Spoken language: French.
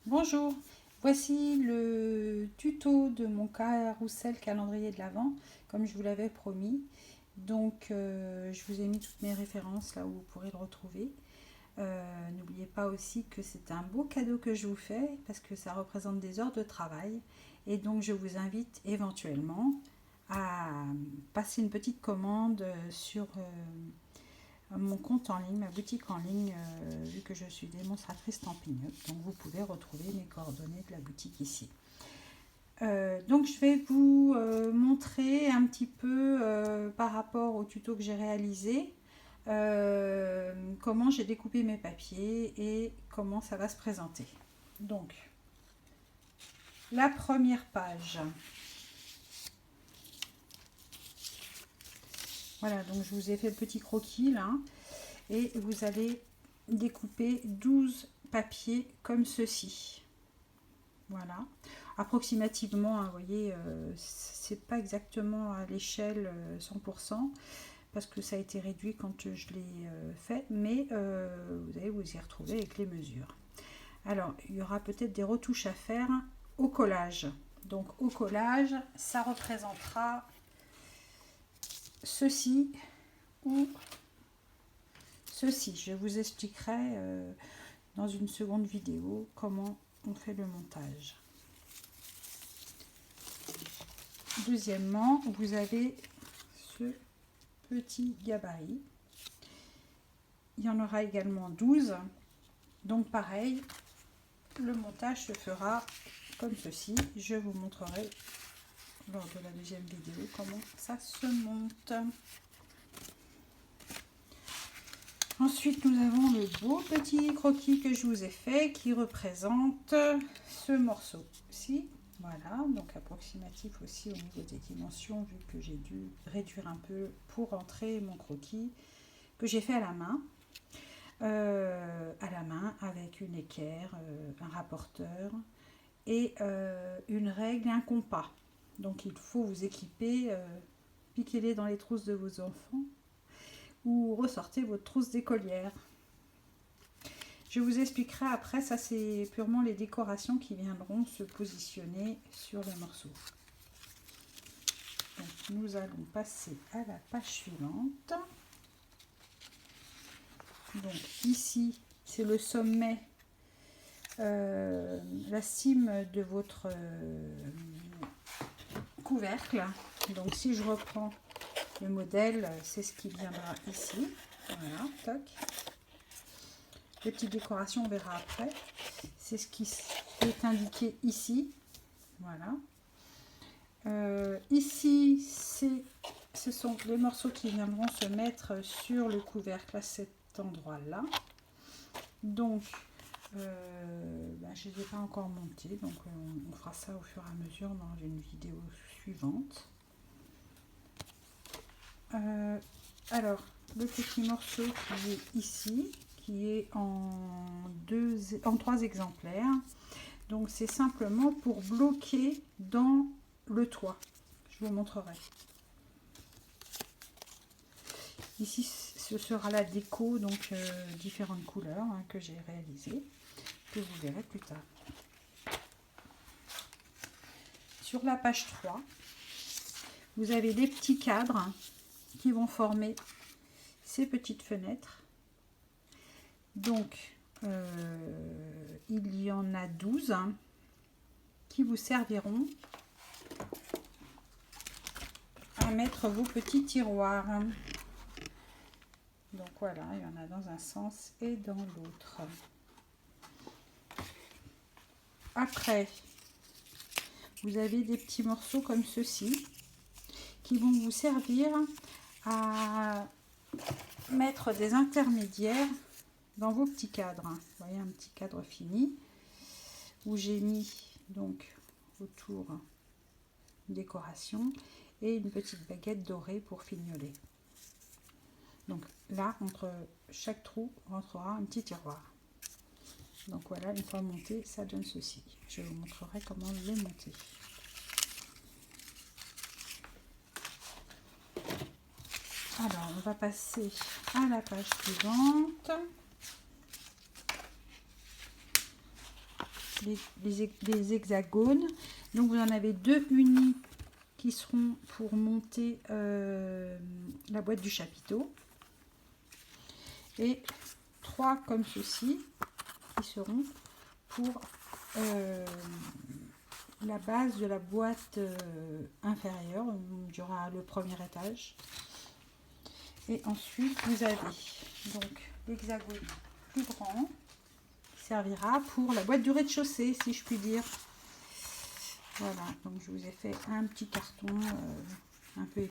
Bonjour, voici le tuto de mon carrousel calendrier de l'Avent, comme je vous l'avais promis. Donc, je vous ai mis toutes mes références là où vous pourrez le retrouver. N'oubliez pas aussi que c'est un beau cadeau que je vous fais parce que ça représente des heures de travail. Et donc, je vous invite éventuellement à passer une petite commande sur mon compte en ligne, ma boutique en ligne, vu que je suis démonstratrice tampigneuse. Donc vous pouvez retrouver mes coordonnées de la boutique ici. Donc je vais vous montrer un petit peu par rapport au tuto que j'ai réalisé, comment j'ai découpé mes papiers et comment ça va se présenter. Donc la première page. Voilà, donc je vous ai fait le petit croquis là. Et vous allez découper 12 papiers comme ceci. Voilà. Approximativement, vous voyez, c'est pas exactement à l'échelle 100% parce que ça a été réduit quand je l'ai fait, mais vous allez vous y retrouver avec les mesures. Alors, il y aura peut-être des retouches à faire au collage. Donc, au collage, ça représentera ceci ou ceci. Je vous expliquerai dans une seconde vidéo comment on fait le montage. Deuxièmement, vous avez ce petit gabarit. Il y en aura également 12. Donc pareil, le montage se fera comme ceci. Je vous montrerai lors de la deuxième vidéo comment ça se monte. Ensuite, nous avons le beau petit croquis que je vous ai fait qui représente ce morceau-ci. Voilà, donc approximatif aussi au niveau des dimensions, vu que j'ai dû réduire un peu pour rentrer mon croquis que j'ai fait à la main. Avec une équerre, un rapporteur et une règle et un compas. Donc il faut vous équiper, piquez-les dans les trousses de vos enfants ou ressortez votre trousse d'écolière. Je vous expliquerai après, ça c'est purement les décorations qui viendront se positionner sur les morceaux. Donc nous allons passer à la page suivante. Donc ici c'est le sommet, la cime de votre couvercle. Donc si je reprends le modèle, c'est ce qui viendra ici. Voilà, toc. Les petites décorations, on verra après. C'est ce qui est indiqué ici. Voilà. Ici, ce sont les morceaux qui viendront se mettre sur le couvercle à cet endroit-là. Donc, je ne les ai pas encore montés. Donc, on fera ça au fur et à mesure dans une vidéo suivante. Alors, le petit morceau qui est ici, qui est en 3 exemplaires. Donc, c'est simplement pour bloquer dans le toit. Je vous montrerai. Ici, ce sera la déco, donc différentes couleurs que j'ai réalisées, que vous verrez plus tard. Sur la page 3, vous avez des petits cadres qui vont former ces petites fenêtres. Donc, il y en a 12 qui vous serviront à mettre vos petits tiroirs. Donc voilà, il y en a dans un sens et dans l'autre. Après, vous avez des petits morceaux comme ceci qui vont vous servir à mettre des intermédiaires dans vos petits cadres. Vous voyez, un petit cadre fini où j'ai mis donc autour une décoration et une petite baguette dorée pour fignoler. Donc là, entre chaque trou rentrera un petit tiroir. Donc voilà, une fois monté, ça donne ceci. Je vous montrerai comment les monter. Alors, on va passer à la page suivante. des hexagones. Donc vous en avez 2 unis qui seront pour monter la boîte du chapiteau. Et 3 comme ceci qui seront pour la base de la boîte inférieure. Il y aura le premier étage. Et ensuite vous avez donc l'hexagone plus grand qui servira pour la boîte du rez-de-chaussée, si je puis dire. Voilà, donc je vous ai fait un petit carton un peu